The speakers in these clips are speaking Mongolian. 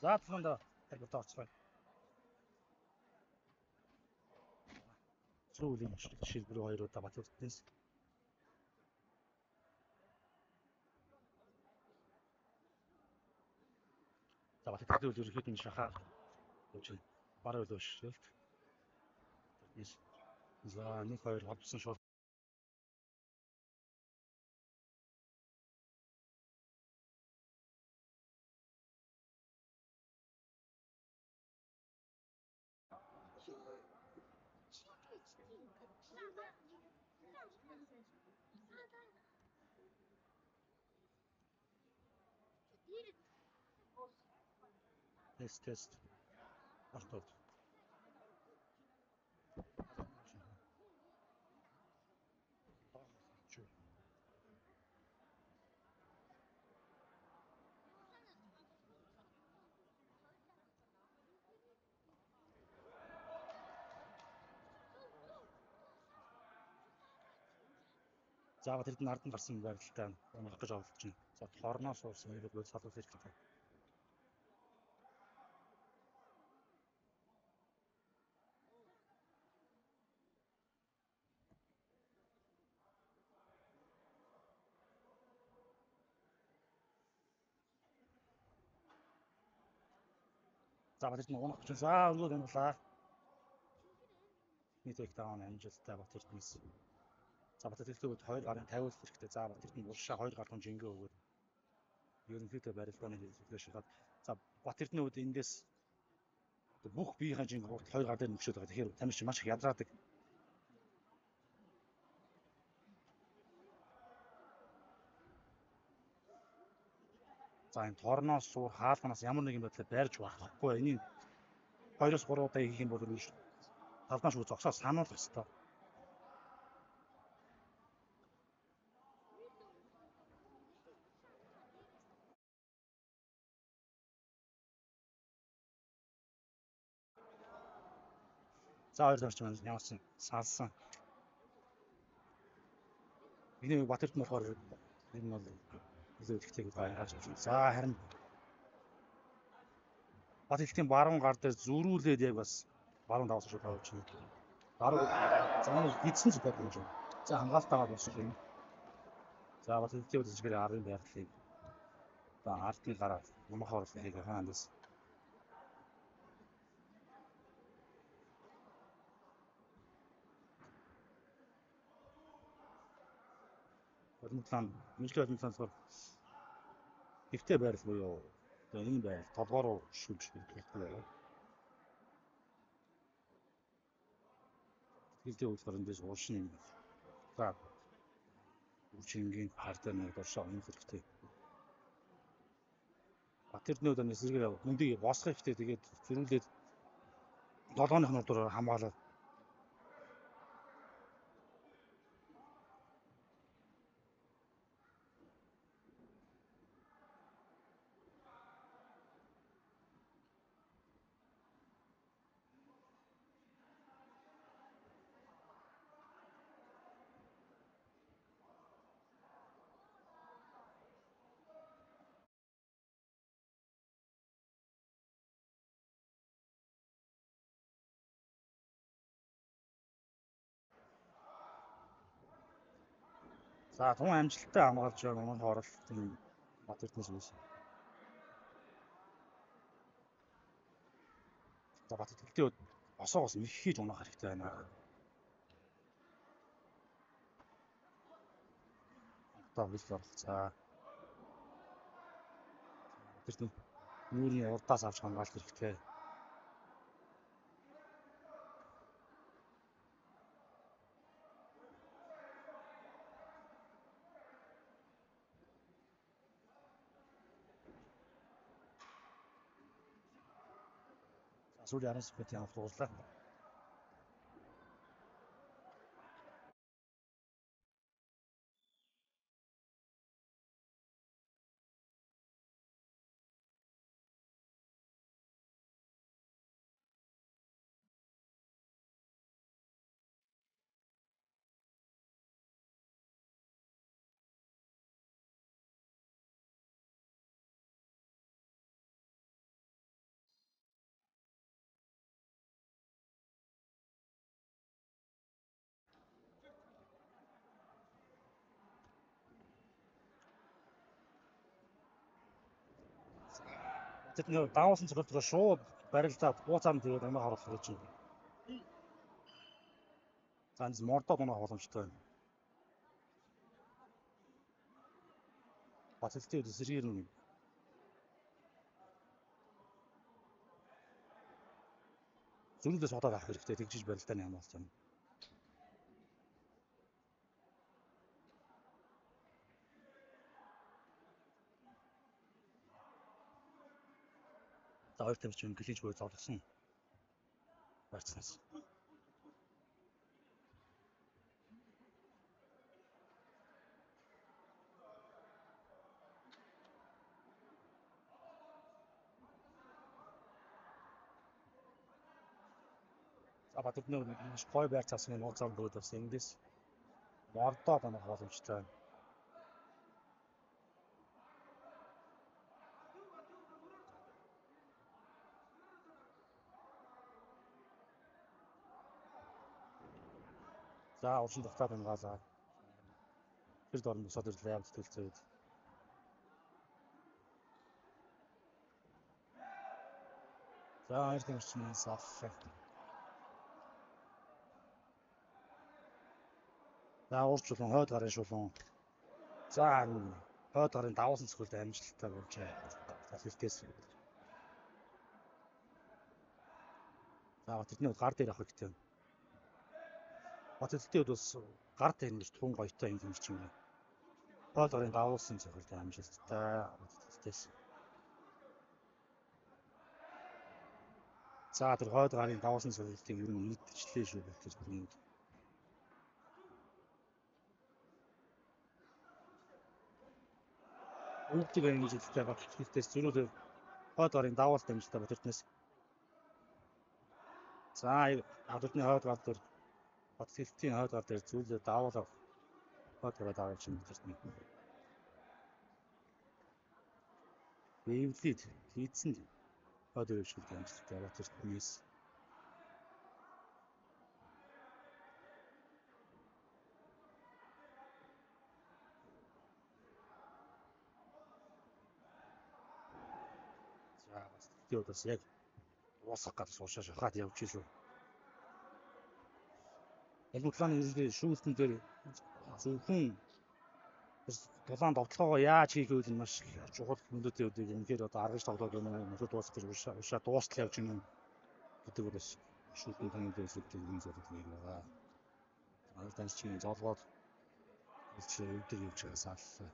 За таланда таргууд орцгоё. Сүүлийн шилбэр 2 удаа Батүртнээс. За Батүртний үйл ерөнхийдөө шахаа гэж бараа үлөөш шилт. Тэрнээс за 1-2 холбосон шууд тест автод. За Батүртний ардан гарсан байралтай унах гэж оролдож байна. За хорноо суурсан хэрэг салуулах хэрэгтэй. За Батүртний унах гэж за өнгөө амглаа. Нийт таун амжилттай Батүртнээс. За Батүртний 2 гарын 50 хэрэгтэй. За Батүртний уршаа 2 гар тун жингээ өгөөд ерөнхийдөө барилгааны хэлбэрээр шахаад за Батүртний үед эндээс бүх биеийн жингээ 2 гар дээр нөхшөөд байгаа. Тэгэхээр тамир чи маш их ядраадаг. За энэ торноос суур хаалганаас ямар нэгэн байдлаар байрж болохгүй. Энийг 2-3 удаа хийх юм бол талбай шүү зогсоо сануулах хэрэгтэй. За 2 томч маань ямарсан салсан. Миний Батүрт нь болохоор энэ бол илүү ихтэй гэж хайж байна. За харин Батүртийн баруун гар дээр зөрүүлээд яг бас баруун даваас шүү тавьж байна. Баруун за энэ гидсэн зүйл юм шиг. За хангалтайгаар болсон юм. За Батүртийн үдшгээр арын байрлалыг за ардны гараа юмхаар хийх хаандас. Болмтлан мэржлийн болмтланаар ихтэй байрлал буюу энэ байр толгоор шүлж хэлдэг. Хэлтэй үйлдвэр эндээс уушин за үчингийн хартаа нэг дуршаа унах хэрэгтэй. Батүртний үед эсрэгээр хүндийг босгох хэрэгтэй. Тэгээд зөрүүлээд 7-ны нурдаар хамгаалаад за тун амжилттай хамгаалж байгаа өмнө оролтын Батүртнээс үүс. За Батүртний үед босоогоос их хийж унах хэрэгтэй байна. Одоо бил болох. За Батүртний нүрийн урдаас авч хамгаалах хэрэгтэй. Сүүлийн 10 секунд явах дуурлаа. Батэрдний давуулсан цогцолтгоо шууд барилдаад бууцаанд тэгээд амиа харуулах гэж байна. Занз мордод унах боломжтой байна. Батэрдний дэсрээр нь зүрхлээс удаад авах хэрэгтэй тэгжиж барилдааны хамгаалж байна. За хоёр тамирчин гэлж буй зовлосон барьцнаас. За Батэрдний маш гой байр цаасны нууцаар бөгөөд бас эндээс мордоод унах боломжтой байна. За уршин тогтоод хамгаалаа. Тэр дорн босоод ирлээ явж төлцөөд. За хоёр тамирчин сафф. За уурчлуулан хойд гарын шулуун. За хойд гарын давуулсан цогцолд амжилттай болж байна. За хэлтээс. За Батэрдний гар дээр авах хэрэгтэй. Батэрдний бас гар дээр нь тун гоётой юм чинь байна. Хойд гарын давуулсан цогцолд амжилттай хэлтээс. За тэр хойд гарын давуулсан цогцолтыг ер нь мэдчихлээ шүү гэж байна. Өвдөг амжилттай Батэрднээс зөрүүл хойд гарын давуулт амжилттай Батэрднээс. За Батэрдний хойд гар дээр Батэрдний хойд гар дээр зүйлээ давуулаа хойд гараа давуулж байна Батэрдний. Эвлид хийцэн хойд өвшөлт амжилттай Батэрднээс. За бас тэр бас яг уусах гэж суушаа шахаад явж шүү. Ялмутлааны ерөнхий шүүлтэн дээр зөвхөн дулаан довтлогоо яаж хийх вэ нь маш чухал хүндэтэй үдэг. Үнэхээр одоо аргаж тоглоод юм уу дуусах гэж уушаа дуустал явж гинэ гэдэг бол шүүлтэн таны дээр зүйлтэй юм зэрэг нэг байгаа. Хоёр тамирчин золгоод өвдөг явж байгаасаа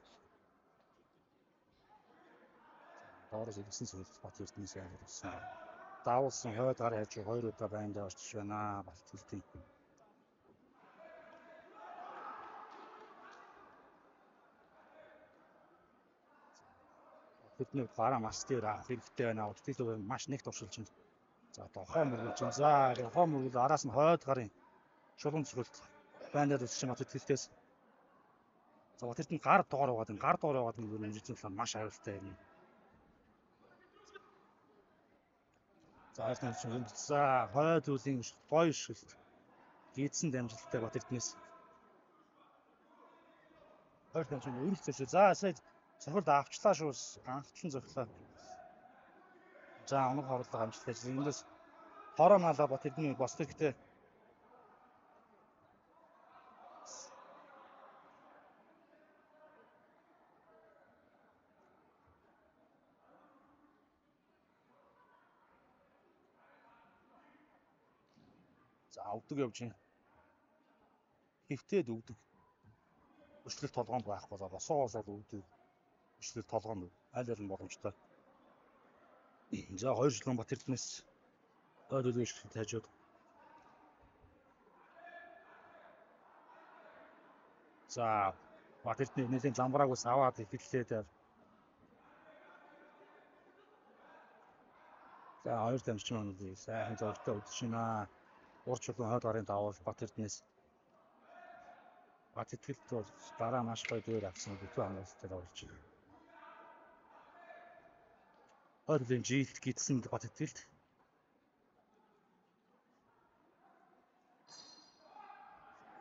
доороос ирсэн зүйл Батэрднээс явуулсан. Давуулсан хойд гар яаж хоёр удаа байндаа орчих байна. Батэрдний. Тэдний гараа маш дээр хэрэгтэй байна. Өдөртөө маш нэг туршилж байна. За дохоо мөргөж байна. За дохоо мөргөл араас нь хойд гарын шулуун цогцолт байндаа өсч Батэрднээс. За Батэрдний гар доор байгаад нэг үргэлжлүүлэн маш аюултай юм. За за хойд үлийн гоё шилт гидсэн дамжилттай Батэрднээс. Хоёр тамирчин үргэлжлүүлж. За сая цохилд авчлаа шүү. Анхтлан зөглөө. За өнөг хорлоо амжилттай. Эндээс хороо малаа Батэрдний босдог гэдэг. За өвдөг явж байна. Хөвтөд өвдөг. Өчлөлт толгоонд байхгүй болоо босоогоос бол өвдөг. Өчлөлт толгоонд аль аль нь боломжтой. За хоёр шулуун Батэрднээс хойд өвшөлт хажууд. За Батэрдний нэлийн замбраагаас аваад ихэллээд. За хоёр тамирчин маань сайхан зовлттой өдөж байна. Урд шулуун хойд гарын давуул Батэрднээс. Батэрдэлд бол дараа маш гоё дээр авсан бүхэн хамгаалалттай болж байна. Хойд үлийн жилт гидсэн Батэрдэлд.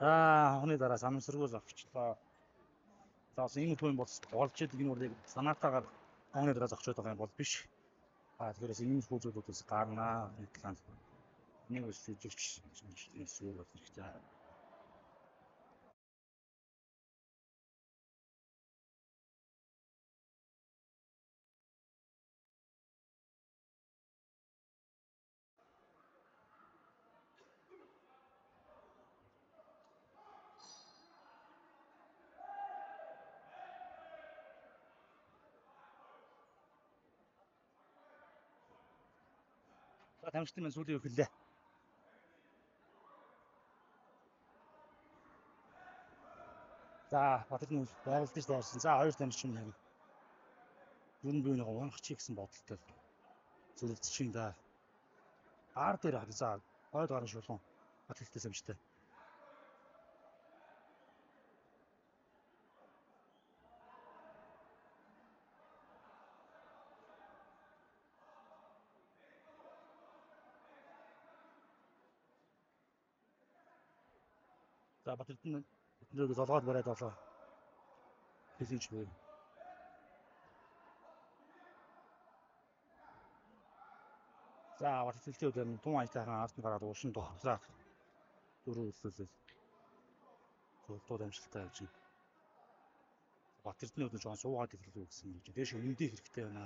Хоны дараа санамсаргуул авчлаа. За бас ийм хүн бол болж идэг энэ бол яг санаатаагаар хоны дараа зогчоод байгаа юм бол биш. Тэгэхээр энэ зүйлүүдээс гарнаа нэг талаас нэг өсөж зүйл болох хэрэгтэй. За тамирчид маань сүүлийн өглөө. За батлын байгуулж дайрсан. За хоёр тамирчин яг юун бүүнийг унгахчих гэсэн бодолтой зөвлөж чинь да. Аар дээр хад за хойд гарна шулуун батлтай самжтай. За батлын өдөрөө золгоод бариад болоо. Хэлж бий. За батлын өдөр нь тун аятайхан ард нь гараад уушин тогтлаа. Дөрөв өсөлөө. Зөвхөн амжилттай явж байна. Батэрдний өдөр жоон суугаад ирлээ гэсэн юм. Дээш өмнөдөө хэрэгтэй байна.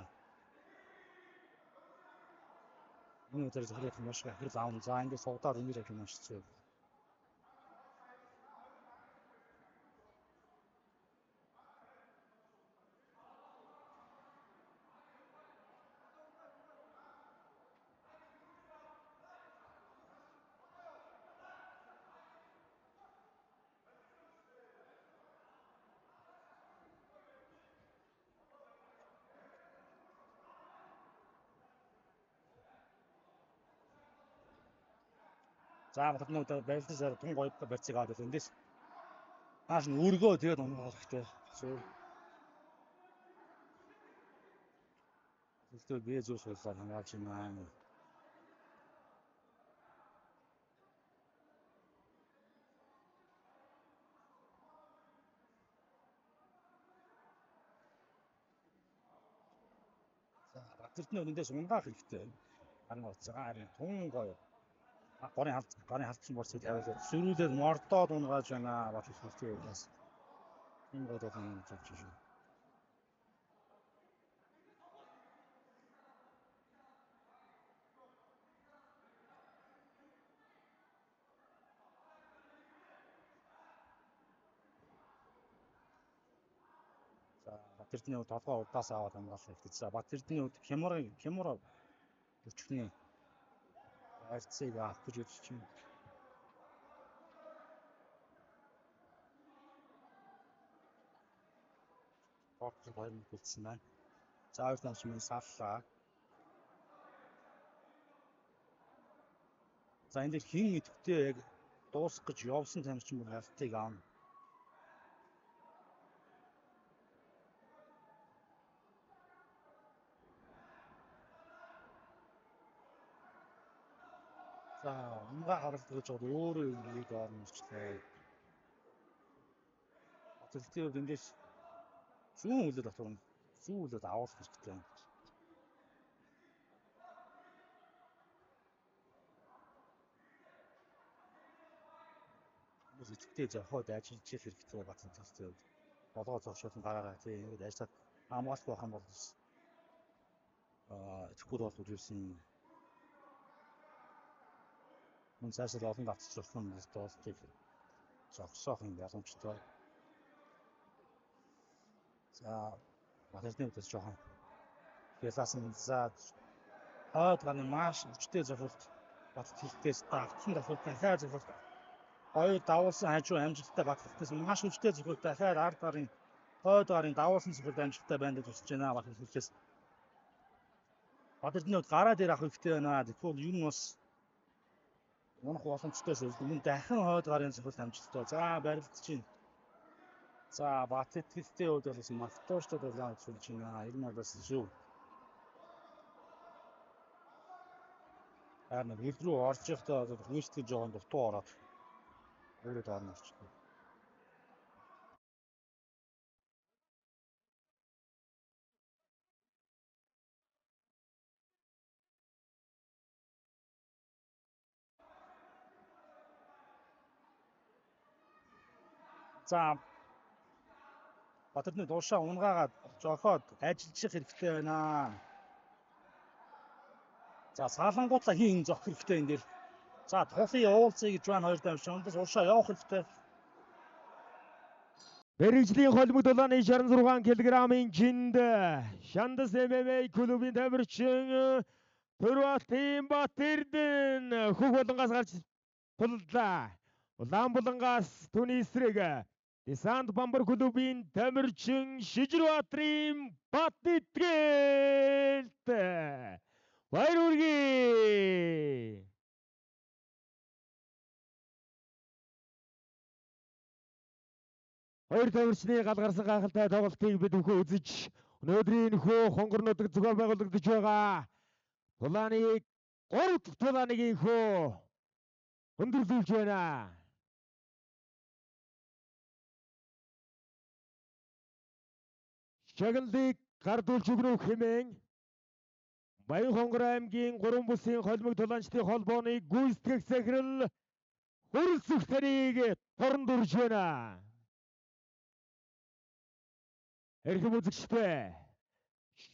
Энэ өдөр захирах маш их хэрэг аав за ингэ суудаад ингэж явах юм шиг зүйл. За батэрдний өдөр байлдсаар тун гоёд барьцыг аваад эндээс нааш нь өргөө тэгээд унгах хэрэгтэй. Тэгтээ би зүүс болоо хамгаалж юм аа. За батэрдний өдөндөөс унгаах хэрэгтэй. Харин уцаагаар тун гоёд гарын халтсан борцыг тавиулаад сөрүүлээд мордоод унгааж байна. Батлын өдөөс. Энэ годоо хань цогч шүү. За батэрдний өд толгой удаас аваад хамгаалах хэрэгтэй. За батэрдний өд хямраа өчгний арцыг авах гэж бодож чинь. Боцсон хоёр минут үлдсэн байна. За хоёр тамч минь саллаа. За энэ дээр хин идэвхтэй яг дуусах гэж явсан тамирчин бүр халтыг аавна. За унгаа харалт гэж бод өөрөө нэг орно ч тийм. Батэрдний өд эндээс зүүн үлээд татвар зүүн үлээд авах хэрэгтэй. Идэвхтэй зохиод ажиллаж хэрэгтэй батэрдний өд. Болгоо зогшуулсан гараараа тийм ингэж ажиллаад хамгаалах байх юм бол идэвхтэй бол үргэлжлэн мөн цаашаа олон давтчихсан юм доостыг зогсоох юм боломжтой. За батэрдний өдөөс жоохон ялаасан за хойд гарны маш хүчтэй зохиолт батэрднээс давтсан зохиолт дахиад зохиолт хоёр давуулсан хажуу амжилттай батэрднээс маш хүчтэй зохиолт дахиад ард гарын хойд гарын давуулсан зохиолт амжилттай байна гэж үзэж байна. Батэрднээс батэрдний өд гараа дээр авах хэрэгтэй байна. Тэгвэл юу нь бас унах боломжтой шүү. Мөн дахин хойд гарын зохиолт амжилттай. За барилдаж чинь. За батэрдний өд бас мартууштай байлаа гэж үзэж байна. Энэ нь бас шүү. Харин хөл рүү орж явахдаа хөөстэй жоохон дутуу ороод өөрөө даарна орчихсон. За Батэрдний дуушаа унгаагаад жохоод ажиллах хэрэгтэй байна. За Салангуутлаа хийн зөх хэрэгтэй энэ дээр. За тулын уулзъя гэж байна 2 дамжин. Ундас уушаа явах хэрэгтэй. Мэргэжлийн холбог дулааны 66 кг-ийн жинд Шандас MMA клубын тамирчин Төрватын Батэрдэн хөх болонгоос гарч туллаа. Улаанбулангаас түүний эсрэг Десант Бамбар клубын тамирчин Шижирбаатарын Батэтгэлт баяр хүргэе. Хоёр тамирчны галгарсан гайхалтай тоглолтыг бид бүхэн үзэж өнөөдрийн хөө хонгор нутаг зохион байгуулагдаж байгаа тулааны 3 дахь тулааныг хөө өндөрлүүлж байна. Шагналыг гардуулж өгнөх хэмээн Баян хонгор аймгийн 3 бүсийн холбог тулаанчдын холбооны гүйцэтгэх захирал хөрөлцөх тарийг торон дурж байна. Эрхэм үзэгчдээ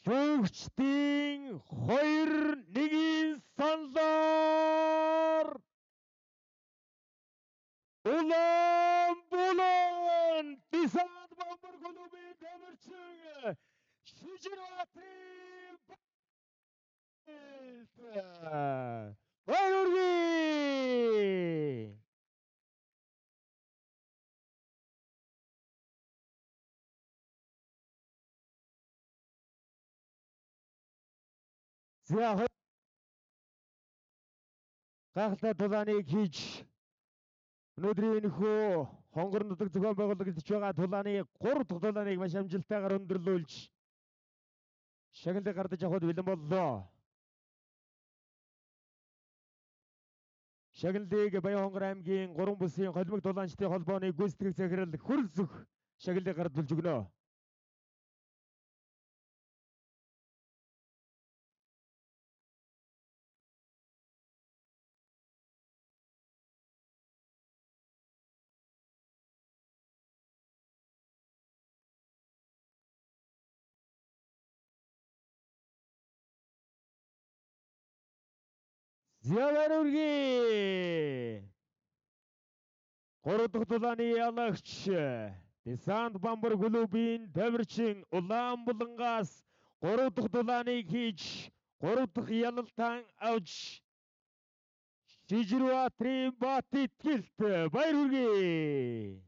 шүүгчдийн 2-1 саналаар Улаанбулан Десант Бамбар клубын тамирчин Шижирбаатарын баяр хүргэе. За гайхалтай тулааныг хийж өнөөдрийн хөө хонгор нутаг зохион байгуулагдаж байгаа тулааны 3 дахь тулааныг маш амжилттайгаар өндөрлүүлж шагналыг гардаж авахд бэлэн боллоо. Шагналыг Баян хонгор аймгийн 3 бүсийн холбог тулаанчдын холбооны гүйцэтгэх захирал хөрөлцөх шагналыг гардуулж өгнө. Баяр хүргэе. 3 дахь тулааны ялагч Десант Бамбар клубын тамирчин Улаанбулангаас 3 дахь тулааныг хийж 3 дахь ялалтан авч Шижирбаатарын Батэтгэлт баяр хүргэе.